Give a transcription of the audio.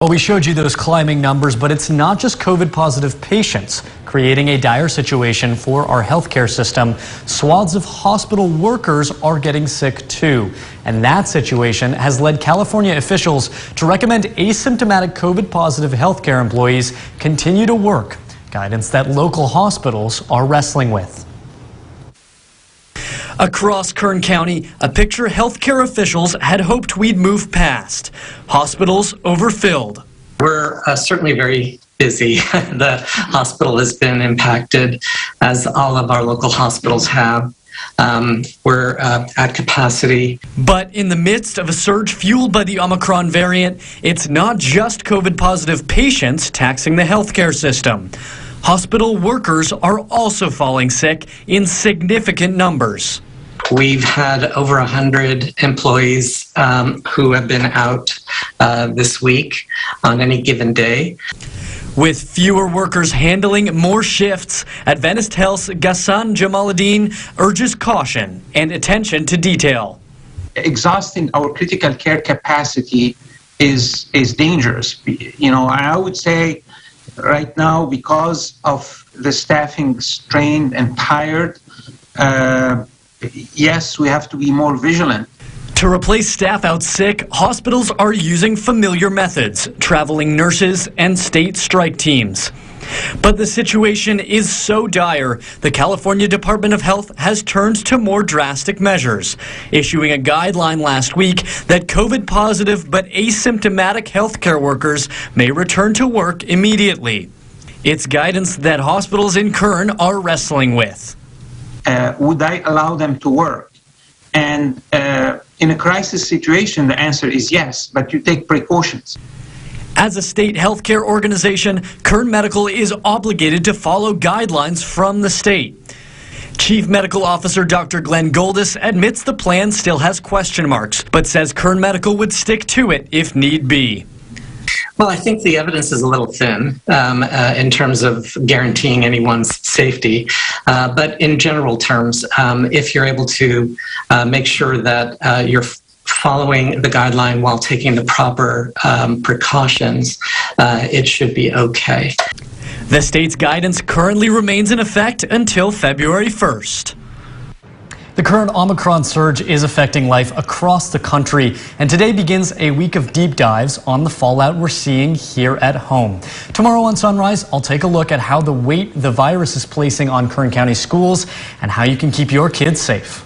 Well, we showed you those climbing numbers, but it's not just COVID-positive patients creating a dire situation for our healthcare system. Swaths of hospital workers are getting sick too. And that situation has led California officials to recommend asymptomatic COVID-positive healthcare employees continue to work, guidance that local hospitals are wrestling with. Across Kern County, a picture healthcare officials had hoped we'd move past. Hospitals overfilled. We're certainly very busy. The hospital has been impacted, as all of our local hospitals have. We're at capacity. But in the midst of a surge fueled by the Omicron variant, it's not just COVID-positive patients taxing the healthcare system. Hospital workers are also falling sick in significant numbers. We've had over 100 employees who have been out this week on any given day. With fewer workers handling more shifts, Adventist Health's Ghassan Jamaluddin urges caution and attention to detail. Exhausting our critical care capacity is dangerous. You know, I would say right now, because of the staffing strained and tired, yes, we have to be more vigilant. To replace staff out sick, hospitals are using familiar methods, traveling nurses and state strike teams. But the situation is so dire, the California Department of Health has turned to more drastic measures, issuing a guideline last week that COVID-positive but asymptomatic healthcare workers may return to work immediately. It's guidance that hospitals in Kern are wrestling with. Would I allow them to work? And in a crisis situation, the answer is yes, but you take precautions. As a state healthcare organization, Kern Medical is obligated to follow guidelines from the state. Chief Medical Officer Dr. Glenn Goldis admits the plan still has question marks, but says Kern Medical would stick to it if need be. Well, I think the evidence is a little thin in terms of guaranteeing anyone's safety. But in general terms, if you're able to make sure that you're following the guideline while taking the proper precautions, it should be okay. The state's guidance currently remains in effect until February 1st. The current Omicron surge is affecting life across the country, and today begins a week of deep dives on the fallout we're seeing here at home. Tomorrow on Sunrise, I'll take a look at how the weight the virus is placing on Kern County schools and how you can keep your kids safe.